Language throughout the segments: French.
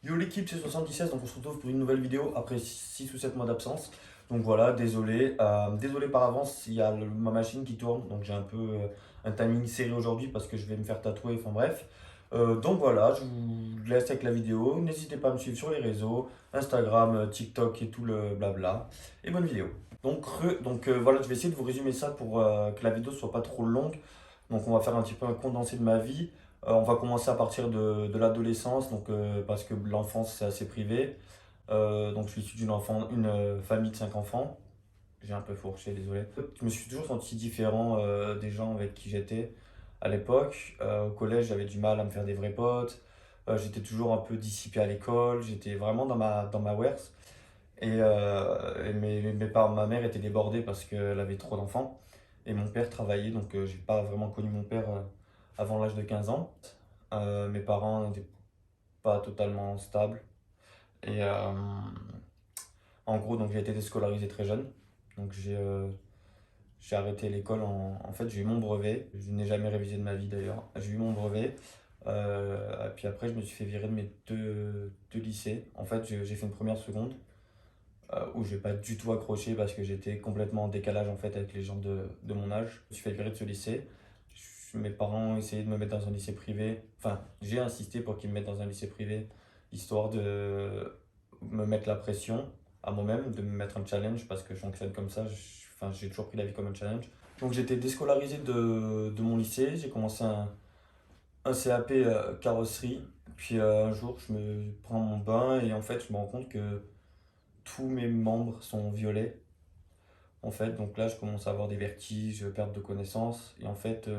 Yo l'équipe, c'est 76, donc on se retrouve pour une nouvelle vidéo après 6 ou 7 mois d'absence. Donc voilà, désolé. Désolé par avance, il y a ma machine qui tourne, donc j'ai un peu un timing serré aujourd'hui parce que je vais me faire tatouer, enfin bref. Donc voilà, je vous laisse avec la vidéo. N'hésitez pas à me suivre sur les réseaux, Instagram, TikTok et tout le blabla. Et bonne vidéo. Voilà, je vais essayer de vous résumer ça pour que la vidéo soit pas trop longue. Donc on va faire un petit peu un condensé de ma vie. On va commencer à partir de l'adolescence, parce que l'enfance c'est assez privé. Donc je suis issu une famille de 5 enfants. J'ai un peu fourché, désolé. Je me suis toujours senti différent des gens avec qui j'étais à l'époque. Au collège, j'avais du mal à me faire des vrais potes. J'étais toujours un peu dissipé à l'école. J'étais vraiment dans ma wares. Ma mère était débordée parce qu'elle avait trop d'enfants. Et mon père travaillait, donc j'ai pas vraiment connu mon père avant l'âge de 15 ans. Mes parents n'étaient pas totalement stables. Et en gros, donc j'ai été déscolarisé très jeune. Donc j'ai arrêté l'école en fait, j'ai eu mon brevet. Je n'ai jamais révisé de ma vie d'ailleurs. J'ai eu mon brevet. Et puis après, je me suis fait virer de mes deux lycées. En fait, j'ai fait une première seconde où j'ai pas du tout accroché parce que j'étais complètement en décalage en fait avec les gens de mon âge. Je me suis fait virer de ce lycée. Mes parents ont essayé de me mettre dans un lycée privé. Enfin, j'ai insisté pour qu'ils me mettent dans un lycée privé, histoire de me mettre la pression à moi-même, de me mettre un challenge parce que je fonctionne comme ça. Enfin, j'ai toujours pris la vie comme un challenge. Donc j'étais déscolarisé de mon lycée. J'ai commencé un CAP carrosserie. Puis un jour, je me prends mon bain et en fait, je me rends compte que tous mes membres sont violets. En fait, donc là, je commence à avoir des vertiges, perte de connaissance. Et en fait,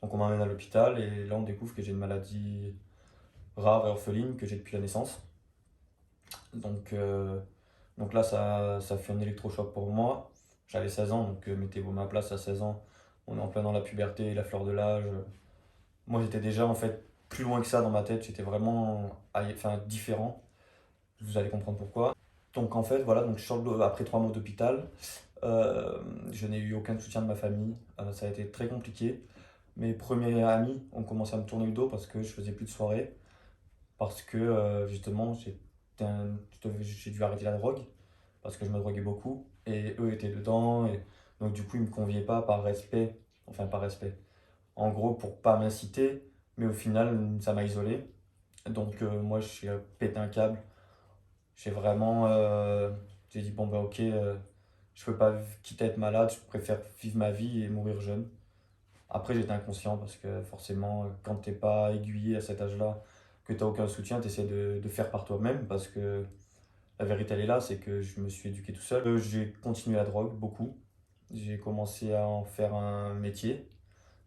donc on m'amène à l'hôpital et là, on découvre que j'ai une maladie rare et orpheline que j'ai depuis la naissance. Donc, euh, donc là, ça fait un électrochoc pour moi. J'avais 16 ans, donc mettez-vous à ma place à 16 ans. On est en plein dans la puberté, la fleur de l'âge. Moi, j'étais déjà en fait plus loin que ça dans ma tête. J'étais vraiment enfin, différent. Vous allez comprendre pourquoi. Donc en fait, voilà, donc après 3 mois d'hôpital. Je n'ai eu aucun soutien de ma famille. Ça a été très compliqué. Mes premiers amis ont commencé à me tourner le dos parce que je faisais plus de soirées. Parce que justement, j'ai dû arrêter la drogue. Parce que je me droguais beaucoup. Et eux étaient dedans. Et donc du coup, ils ne me conviaient pas par respect. Enfin, par respect. En gros, pour pas m'inciter. Mais au final, ça m'a isolé. Donc moi, je suis pété un câble. J'ai vraiment. J'ai dit, bon, bah ok. Je peux pas, quitte à être malade, je préfère vivre ma vie et mourir jeune. Après, j'étais inconscient parce que forcément, quand t'es pas aiguillé à cet âge-là, que t'as aucun soutien, t'essaies de faire par toi-même parce que la vérité, elle est là, c'est que je me suis éduqué tout seul. J'ai continué la drogue beaucoup. J'ai commencé à en faire un métier,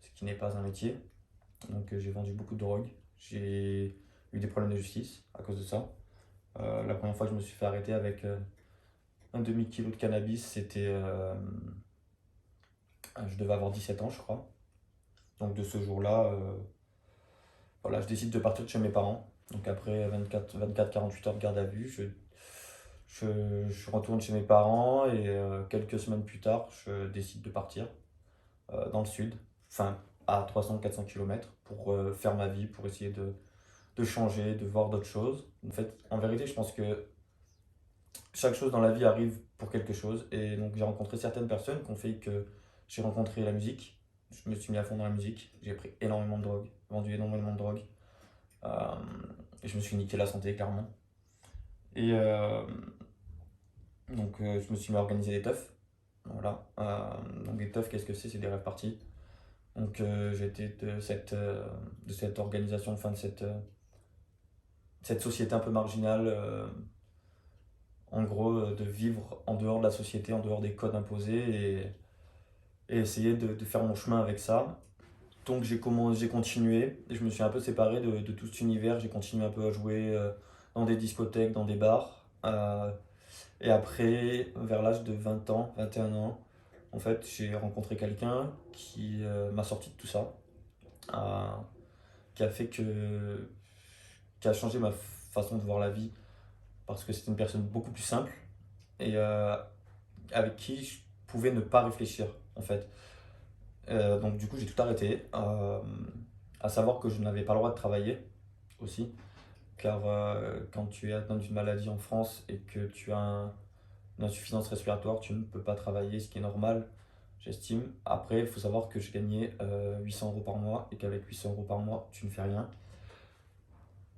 ce qui n'est pas un métier. Donc, j'ai vendu beaucoup de drogue. J'ai eu des problèmes de justice à cause de ça. La première fois que je me suis fait arrêter avec un demi-kilo de cannabis, je devais avoir 17 ans, je crois. Donc de ce jour-là, voilà, je décide de partir de chez mes parents. Donc après 24-48 heures de garde à vue, je retourne chez mes parents et quelques semaines plus tard, je décide de partir dans le sud, enfin à 300-400 km pour faire ma vie, pour essayer de changer, de voir d'autres choses. En fait, en vérité, je pense que chaque chose dans la vie arrive pour quelque chose. Et donc j'ai rencontré certaines personnes qui ont fait que j'ai rencontré la musique. Je me suis mis à fond dans la musique. J'ai pris énormément de drogue, vendu énormément de drogue. Euh, et je me suis niqué la santé, clairement. Et je me suis mis à organiser des teufs. Voilà. Donc des teufs, qu'est-ce que c'est? C'est des rêves parties. Donc j'ai été de cette organisation, enfin de cette société un peu marginale. En gros, de vivre en dehors de la société, en dehors des codes imposés et essayer de faire mon chemin avec ça. Donc j'ai continué, et je me suis un peu séparé de tout cet univers, j'ai continué un peu à jouer dans des discothèques, dans des bars. Et après, vers l'âge de 20 ans, 21 ans, en fait, j'ai rencontré quelqu'un qui m'a sorti de tout ça, euh, qui a fait qui a changé ma façon de voir la vie, parce que c'était une personne beaucoup plus simple et avec qui je pouvais ne pas réfléchir, en fait. Donc du coup, j'ai tout arrêté. À savoir que je n'avais pas le droit de travailler aussi, car quand tu es atteint d'une maladie en France et que tu as une insuffisance respiratoire, tu ne peux pas travailler, ce qui est normal, j'estime. Après, il faut savoir que je gagnais 800 € par mois et qu'avec 800 € par mois, tu ne fais rien.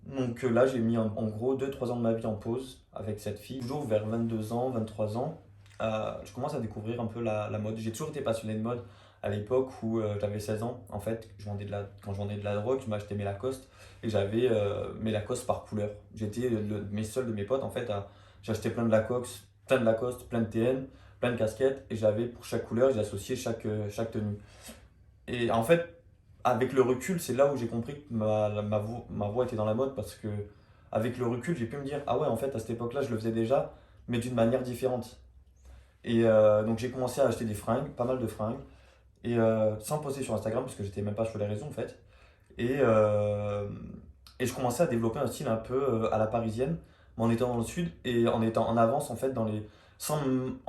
Donc là, j'ai mis en gros 2-3 ans de ma vie en pause avec cette fille. Toujours vers 22 ans, 23 ans, je commence à découvrir un peu la mode. J'ai toujours été passionné de mode à l'époque où j'avais 16 ans. En fait, quand je vendais de la drogue, je m'achetais mes Lacoste et j'avais mes Lacoste par couleur. J'étais mes seuls de mes potes en fait. J'achetais plein de Lacoste, plein de TN, plein de casquettes et j'avais pour chaque couleur, j'associais chaque tenue. Et en fait, avec le recul, c'est là où j'ai compris que ma voix était dans la mode parce que, avec le recul, j'ai pu me dire, ah ouais, en fait, à cette époque-là, je le faisais déjà, mais d'une manière différente. Et donc, j'ai commencé à acheter des fringues, pas mal de fringues, et sans poster sur Instagram parce que j'étais même pas sur les réseaux en fait. Et, euh, et je commençais à développer un style un peu à la parisienne, mais en étant dans le sud et en étant en avance en fait en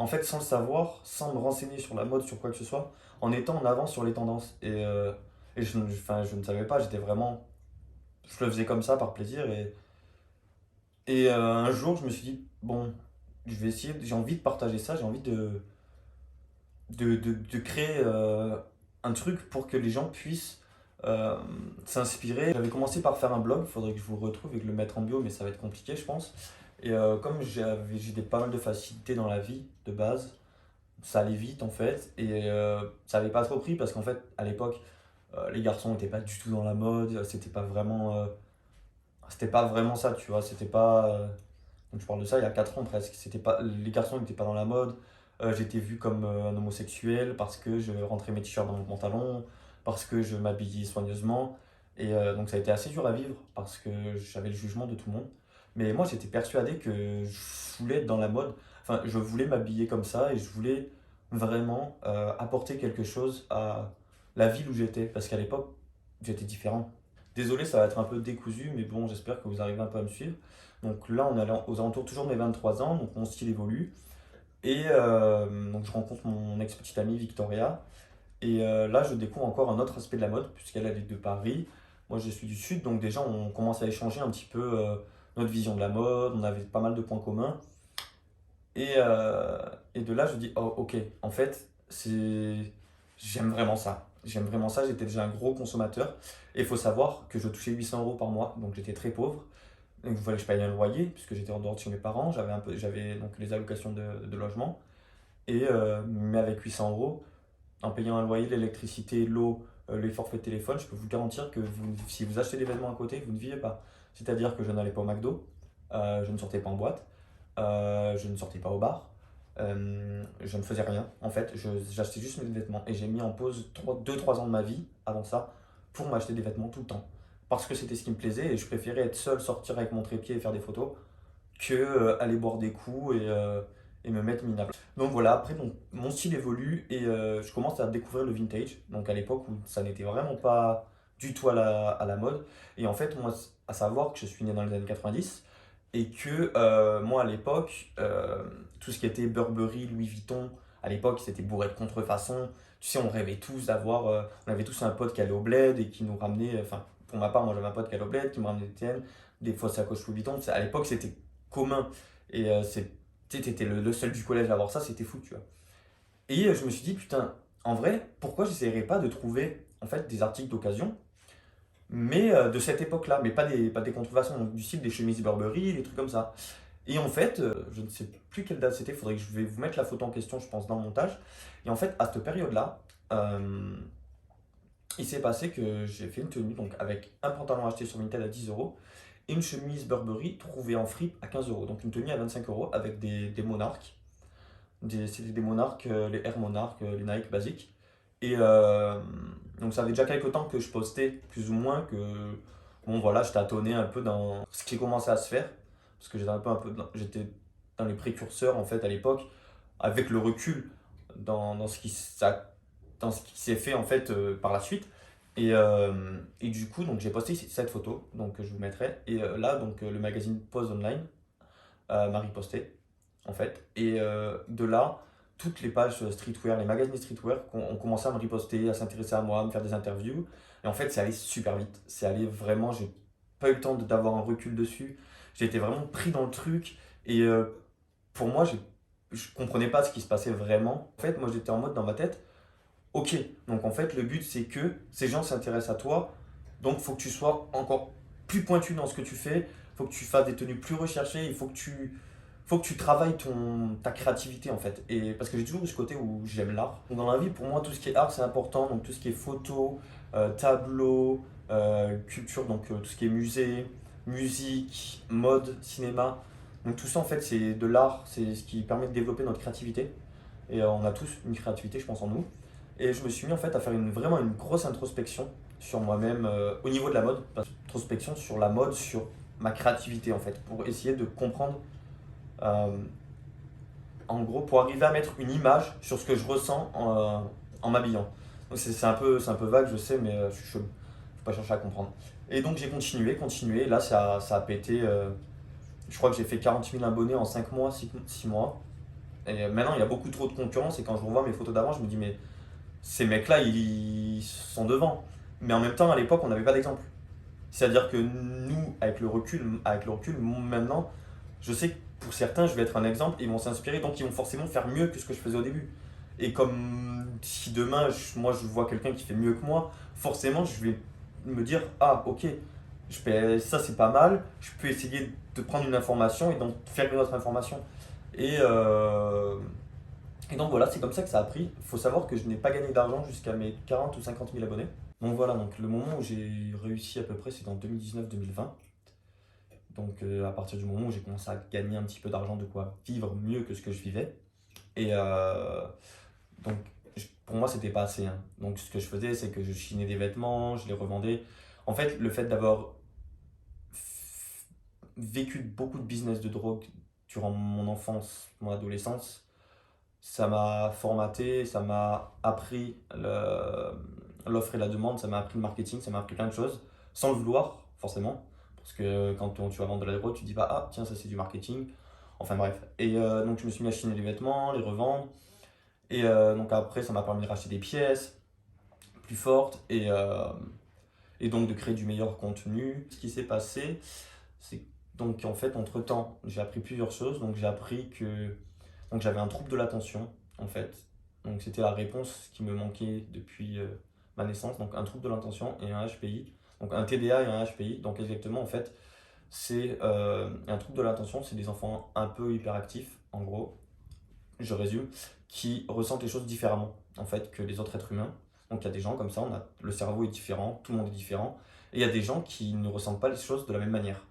fait sans le savoir, sans me renseigner sur la mode, sur quoi que ce soit, en étant en avance sur les tendances. Et enfin, je ne savais pas, je le faisais comme ça par plaisir. Et un jour, je me suis dit, bon, je vais essayer, j'ai envie de partager ça, j'ai envie de créer un truc pour que les gens puissent euh, s'inspirer. J'avais commencé par faire un blog, il faudrait que je vous le retrouve et que je le mette en bio, mais ça va être compliqué, je pense. Et comme j'ai pas mal de facilité dans la vie de base, ça allait vite en fait, et ça avait pas trop pris parce qu'en fait, à l'époque, les garçons n'étaient pas du tout dans la mode, c'était pas vraiment ça, tu vois, c'était pas. Donc je parle de ça il y a 4 ans presque. C'était pas, les garçons n'étaient pas dans la mode. J'étais vu comme un homosexuel parce que je rentrais mes t-shirts dans mon pantalon, parce que je m'habillais soigneusement. Et donc ça a été assez dur à vivre parce que j'avais le jugement de tout le monde. Mais moi j'étais persuadé que je voulais être dans la mode. Enfin, je voulais m'habiller comme ça et je voulais vraiment apporter quelque chose à la ville où j'étais. Parce qu'à l'époque, j'étais différent. Désolé, ça va être un peu décousu, mais bon, j'espère que vous arrivez un peu à me suivre. Donc là, on est aux alentours toujours de mes 23 ans, donc mon style évolue. Et donc je rencontre mon ex-petite amie Victoria. Et là, je découvre encore un autre aspect de la mode, puisqu'elle est de Paris. Moi, je suis du Sud, donc déjà, on commence à échanger un petit peu notre vision de la mode. On avait pas mal de points communs. Et, euh, et de là, je dis, oh, ok, en fait, j'aime vraiment ça. J'aime vraiment ça. J'étais déjà un gros consommateur. Et il faut savoir que je touchais 800 € par mois, donc j'étais très pauvre. Donc il fallait que je paye un loyer, puisque j'étais en dehors de chez mes parents. J'avais donc les allocations de logement. Mais avec 800 €, en payant un loyer, l'électricité, l'eau, les forfaits de téléphone, je peux vous garantir que si vous achetez des vêtements à côté, vous ne vivez pas. C'est-à-dire que je n'allais pas au McDo, je ne sortais pas en boîte, je ne sortais pas au bar, je ne faisais rien. En fait, j'achetais juste mes vêtements. Et j'ai mis en pause 2-3 ans de ma vie avant ça pour m'acheter des vêtements tout le temps. Parce que c'était ce qui me plaisait et je préférais être seul, sortir avec mon trépied et faire des photos que aller boire des coups et me mettre minable. Donc voilà, après donc, mon style évolue et je commence à découvrir le vintage. Donc à l'époque où ça n'était vraiment pas du tout à la mode. Et en fait, moi, à savoir que je suis né dans les années 90 et que moi à l'époque, tout ce qui était Burberry, Louis Vuitton, à l'époque c'était bourré de contrefaçon. Tu sais, on rêvait tous d'avoir, on avait tous un pote qui allait au bled et qui nous ramenait, enfin pour ma part, moi j'avais un pote qui allait au bled, qui me ramenait des tiennes, des fausses sacoches Louis Vuitton. À l'époque c'était commun. Et tu étais le seul du collège à avoir ça, c'était fou, tu vois. Et je me suis dit, putain, en vrai, pourquoi j'essaierais pas de trouver en fait des articles d'occasion, mais de cette époque-là, mais pas des contrefaçons, donc du style des chemises Burberry, des trucs comme ça. Et en fait, je ne sais plus quelle date c'était, faudrait que je vais vous mettre la photo en question, je pense, dans le montage. Et en fait, à cette période-là, il s'est passé que j'ai fait une tenue, donc avec un pantalon acheté sur Vinted à 10 € et une chemise Burberry trouvée en fripe à 15 €. Donc une tenue à 25 € avec des monarques. C'était des monarques, les Air Monarch, les Nike basiques. Et donc ça avait déjà quelques temps que je postais, plus ou moins, que bon voilà, je tâtonnais un peu dans ce qui commençait à se faire. Parce que j'étais dans les précurseurs en fait à l'époque, avec le recul dans dans ce qui s'est fait en fait par la suite. Et du coup, donc j'ai posté cette photo, donc je vous mettrai. Et là, donc le magazine Pose Online m'a riposté en fait. Et de là, toutes les pages streetwear, les magazines streetwear ont commencé à me riposter, à s'intéresser à moi, à me faire des interviews. Et en fait, c'est allé super vite. C'est allé vraiment, j'ai pas eu le temps d'avoir un recul dessus. J'ai été vraiment pris dans le truc et pour moi, je comprenais pas ce qui se passait vraiment. En fait, moi j'étais en mode dans ma tête, ok, donc en fait le but c'est que ces gens s'intéressent à toi, donc faut que tu sois encore plus pointu dans ce que tu fais, faut que tu fasses des tenues plus recherchées, il faut que tu travailles ta créativité en fait. Et parce que j'ai toujours eu ce côté où j'aime l'art. Donc, dans la vie, pour moi, tout ce qui est art c'est important, donc tout ce qui est photo, tableau, culture, donc tout ce qui est musée, musique, mode, cinéma. Donc tout ça en fait c'est de l'art, c'est ce qui permet de développer notre créativité. Et on a tous une créativité, je pense, en nous. Et je me suis mis en fait à faire vraiment une grosse introspection sur moi-même au niveau de la mode. Introspection sur la mode, sur ma créativité en fait, pour essayer de comprendre, euh, en gros, pour arriver à mettre une image sur ce que je ressens en m'habillant. Donc c'est un peu vague, je sais, mais je suis chaud. Faut pas chercher à comprendre. Et donc j'ai continué. Là, ça a pété. Je crois que j'ai fait 40 000 abonnés en 5 mois, 6 mois. Et maintenant, il y a beaucoup trop de concurrence. Et quand je revois mes photos d'avant, je me dis, mais ces mecs-là, ils sont devant. Mais en même temps, à l'époque, on n'avait pas d'exemple. C'est-à-dire que nous, avec le recul, maintenant, je sais que pour certains, je vais être un exemple, ils vont s'inspirer, donc ils vont forcément faire mieux que ce que je faisais au début. Et comme si demain, moi, je vois quelqu'un qui fait mieux que moi, forcément, je vais me dire, ah, ok, ça c'est pas mal, je peux essayer de prendre une information et d'en faire une autre information. Et, euh, et donc voilà, c'est comme ça que ça a pris. Il faut savoir que je n'ai pas gagné d'argent jusqu'à mes 40 ou 50 000 abonnés. Donc voilà, donc le moment où j'ai réussi à peu près, c'est en 2019-2020. Donc à partir du moment où j'ai commencé à gagner un petit peu d'argent, de quoi vivre mieux que ce que je vivais. Et donc pour moi, c'était pas assez, hein. Donc ce que je faisais, c'est que je chinais des vêtements, je les revendais. En fait, le fait d'avoir vécu beaucoup de business de drogue durant mon enfance, mon adolescence, ça m'a formaté, ça m'a appris l'offre et la demande, ça m'a appris le marketing, ça m'a appris plein de choses, sans le vouloir, forcément. Parce que quand tu vas vendre de la drogue, tu dis pas, ah, tiens, ça c'est du marketing. Enfin bref. Et donc je me suis mis à chiner les vêtements, les revendre. Et donc après, ça m'a permis de racheter des pièces plus fortes et donc de créer du meilleur contenu. Ce qui s'est passé, c'est donc en fait, entre-temps, j'ai appris plusieurs choses. Donc j'ai appris que donc j'avais un trouble de l'attention, en fait. Donc c'était la réponse qui me manquait depuis ma naissance. Donc un trouble de l'attention et un HPI. Donc un TDA et un HPI. Donc exactement, en fait, c'est un trouble de l'attention, c'est des enfants un peu hyperactifs, en gros, je résume, qui ressentent les choses différemment, en fait, que les autres êtres humains. Donc il y a des gens comme ça, le cerveau est différent, tout le monde est différent. Et il y a des gens qui ne ressentent pas les choses de la même manière.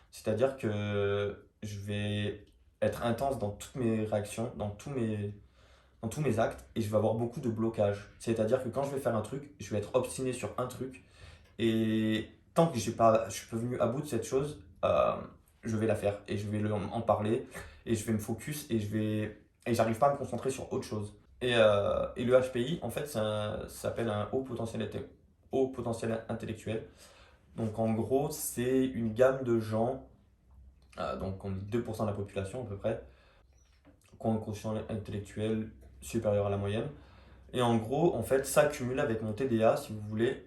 C'est-à-dire que je vais être intense dans toutes mes réactions, dans tous mes actes, et je vais avoir beaucoup de blocages. C'est-à-dire que quand je vais faire un truc, je vais être obstiné sur un truc, et tant que je suis pas venu à bout de cette chose, je vais la faire, et je vais en parler, et je vais me focus, et j'arrive pas à me concentrer sur autre chose. Et le HPI, en fait, ça s'appelle un haut potentiel intellectuel. Donc en gros, c'est une gamme de gens, donc on dit 2% de la population à peu près, qui ont un quotient intellectuel supérieur à la moyenne. Et en gros, en fait, ça cumule avec mon TDA, si vous voulez,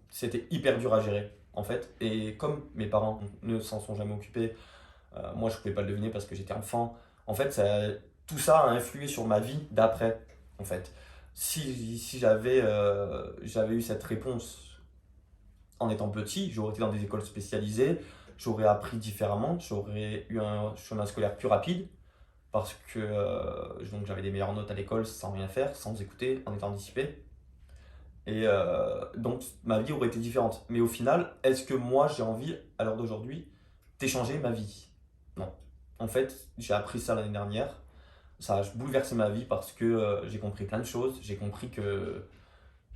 c'était hyper dur à gérer, en fait. Et comme mes parents ne s'en sont jamais occupés, moi je pouvais pas le deviner parce que j'étais enfant. En fait, tout ça a influé sur ma vie d'après, en fait. Si j'avais eu cette réponse en étant petit, j'aurais été dans des écoles spécialisées, j'aurais appris différemment, j'aurais eu un chemin scolaire plus rapide parce que donc j'avais des meilleures notes à l'école sans rien faire, sans écouter, en étant dissipé. Et donc ma vie aurait été différente. Mais au final, est-ce que moi j'ai envie, à l'heure d'aujourd'hui, d'échanger ma vie? Non. En fait, j'ai appris ça l'année dernière. Ça a bouleversé ma vie parce que j'ai compris plein de choses. J'ai compris que.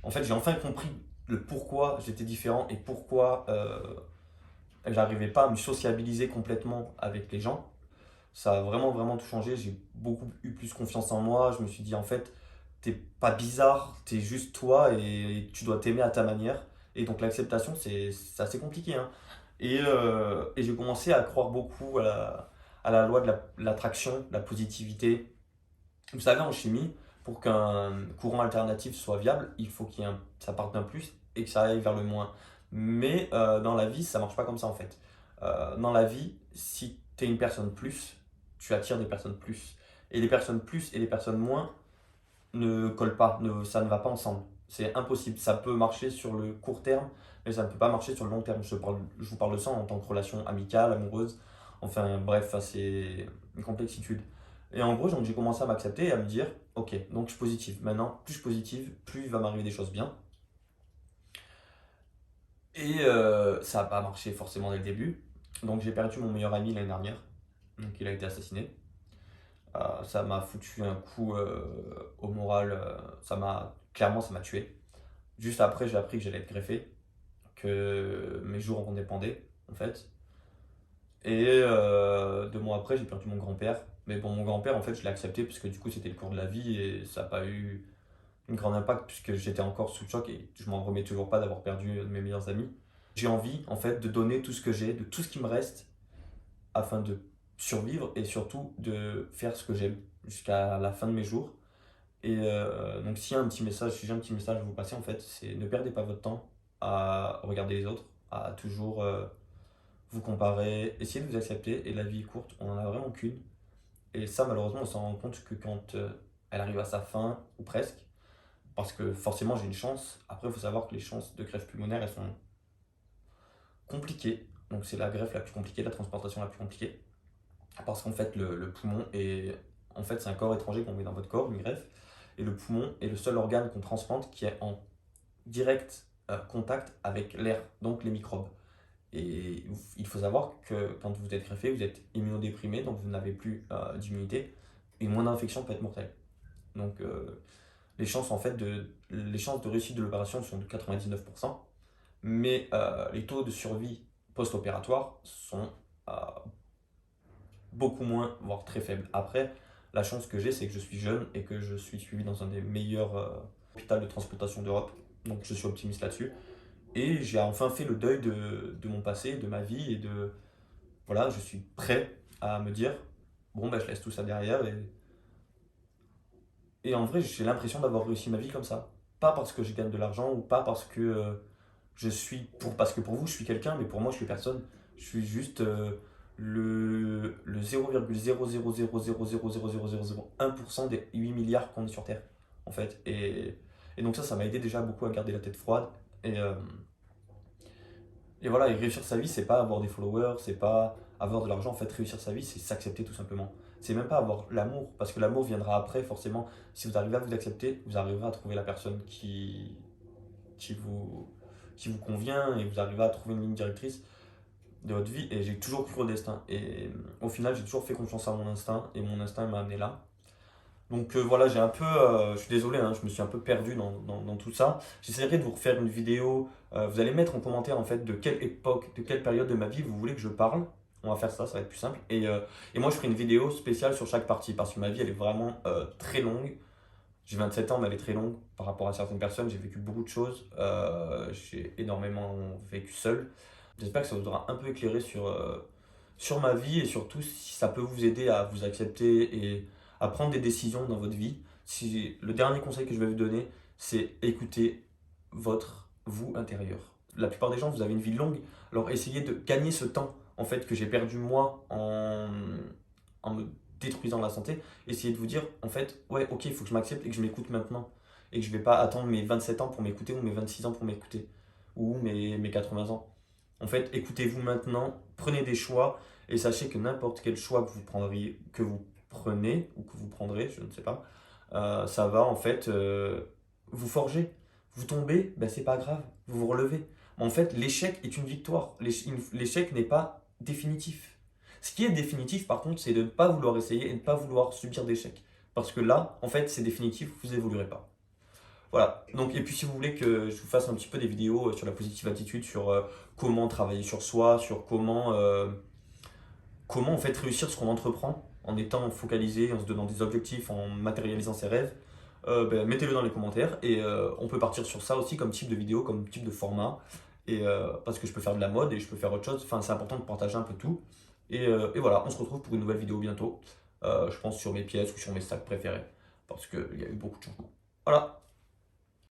En fait, j'ai enfin compris le pourquoi j'étais différent et pourquoi j'arrivais pas à me sociabiliser complètement avec les gens. Ça a vraiment, vraiment tout changé. J'ai beaucoup eu plus confiance en moi. Je me suis dit, en fait, t'es pas bizarre, t'es juste toi et tu dois t'aimer à ta manière. Et donc, l'acceptation, c'est assez compliqué, hein. Et j'ai commencé à croire beaucoup à la loi de l'attraction, de la positivité. Vous savez, en chimie, pour qu'un courant alternatif soit viable, il faut ça parte d'un plus et que ça aille vers le moins. Mais dans la vie, ça marche pas comme ça en fait. Dans la vie, si tu es une personne plus, tu attires des personnes plus. Et les personnes plus et les personnes moins ne collent pas, ça ne va pas ensemble. C'est impossible. Ça peut marcher sur le court terme, mais ça ne peut pas marcher sur le long terme. Je vous parle de ça en tant que relation amicale, amoureuse. Enfin bref, c'est une complexitude. Et en gros, donc, j'ai commencé à m'accepter et à me dire, ok, donc je suis positive. Maintenant, plus je suis positive, plus il va m'arriver des choses bien. Et ça n'a pas marché forcément dès le début. Donc j'ai perdu mon meilleur ami l'année dernière. Donc il a été assassiné. Ça m'a foutu un coup au moral. Clairement, ça m'a tué. Juste après, j'ai appris que j'allais être greffé, que mes jours en dépendaient en fait. Et 2 mois après, j'ai perdu mon grand-père. Mais bon, mon grand-père, en fait, je l'ai accepté parce que du coup, c'était le cours de la vie et ça n'a pas eu un grand impact puisque j'étais encore sous le choc et je m'en remets toujours pas d'avoir perdu un de mes meilleurs amis. J'ai envie, en fait, de donner tout ce que j'ai, de tout ce qui me reste afin de survivre et surtout de faire ce que j'aime jusqu'à la fin de mes jours. Et donc, s'il y a un petit message, si j'ai un petit message à vous passer, en fait, c'est ne perdez pas votre temps à regarder les autres, à toujours vous comparer, essayez de vous accepter. Et la vie est courte, on en a vraiment qu'une. Et ça, malheureusement, on s'en rend compte que quand elle arrive à sa fin, ou presque, parce que forcément, j'ai une chance. Après, il faut savoir que les chances de greffe pulmonaire, elles sont compliquées. Donc, c'est la greffe la plus compliquée, la transplantation la plus compliquée. Parce qu'en fait, le poumon est. En fait, c'est un corps étranger qu'on met dans votre corps, une greffe. Et le poumon est le seul organe qu'on transplante qui est en direct contact avec l'air, donc les microbes. Et il faut savoir que quand vous êtes greffé, vous êtes immunodéprimé, donc vous n'avez plus d'immunité. Et moins d'infection peut être mortelle. Donc les chances de réussite de l'opération sont de 99%. Mais les taux de survie post-opératoire sont euh, beaucoup moins, voire très faibles. Après, la chance que j'ai, c'est que je suis jeune et que je suis suivi dans un des meilleurs hôpitaux de transplantation d'Europe. Donc je suis optimiste là-dessus. Et j'ai enfin fait le deuil de mon passé, de ma vie, et voilà, je suis prêt à me dire, bon, bah, je laisse tout ça derrière. Et en vrai, j'ai l'impression d'avoir réussi ma vie comme ça. Pas parce que je gagne de l'argent ou pas parce que parce que pour vous, je suis quelqu'un, mais pour moi, je suis personne. Je suis juste le 0,00000000001% des 8 milliards qu'on est sur Terre, en fait. Et donc ça m'a aidé déjà beaucoup à garder la tête froide. Et, euh, et voilà, et réussir sa vie, c'est pas avoir des followers, c'est pas avoir de l'argent. En fait, réussir sa vie, c'est s'accepter tout simplement. C'est même pas avoir l'amour, parce que l'amour viendra après, forcément. Si vous arrivez à vous accepter, vous arriverez à trouver la personne qui vous, qui vous convient et vous arrivez à trouver une ligne directrice de votre vie. Et j'ai toujours cru au destin. Et au final, j'ai toujours fait confiance à mon instinct et mon instinct m'a amené là. Donc voilà, je suis désolé, hein, je me suis un peu perdu dans tout ça. J'essaierai de vous refaire une vidéo. Vous allez mettre en commentaire en fait de quelle époque, de quelle période de ma vie vous voulez que je parle. On va faire ça, ça va être plus simple. Et moi, je ferai une vidéo spéciale sur chaque partie parce que ma vie, elle est vraiment très longue. J'ai 27 ans, mais elle est très longue par rapport à certaines personnes. J'ai vécu beaucoup de choses. J'ai énormément vécu seul. J'espère que ça vous aura un peu éclairé sur ma vie et surtout si ça peut vous aider à vous accepter et à prendre des décisions dans votre vie. Le dernier conseil que je vais vous donner, c'est écouter votre vous intérieur. La plupart des gens, vous avez une vie longue, alors essayez de gagner ce temps en fait que j'ai perdu moi en me détruisant la santé. Essayez de vous dire en fait, ouais, ok, il faut que je m'accepte et que je m'écoute maintenant et que je vais pas attendre mes 27 ans pour m'écouter ou mes 26 ans pour m'écouter ou mes 80 ans. En fait, écoutez-vous maintenant, prenez des choix et sachez que n'importe quel choix que vous prenez ou que vous prendrez, je ne sais pas, ça va en fait vous forger. Vous tombez, ben c'est pas grave, vous vous relevez. En fait, l'échec est une victoire. L'échec n'est pas définitif. Ce qui est définitif, par contre, c'est de ne pas vouloir essayer et de ne pas vouloir subir d'échecs. Parce que là, en fait, c'est définitif, vous évoluerez pas. Voilà. Donc, et puis si vous voulez que je vous fasse un petit peu des vidéos sur la positive attitude, sur comment travailler sur soi, sur comment en fait réussir ce qu'on entreprend en étant focalisé, en se donnant des objectifs, en matérialisant ses rêves, ben, mettez-le dans les commentaires et on peut partir sur ça aussi comme type de vidéo, comme type de format. Et parce que je peux faire de la mode et je peux faire autre chose. Enfin, c'est important de partager un peu tout. Et voilà, on se retrouve pour une nouvelle vidéo bientôt. Je pense sur mes pièces ou sur mes sacs préférés parce qu'il y a eu beaucoup de changements. Voilà.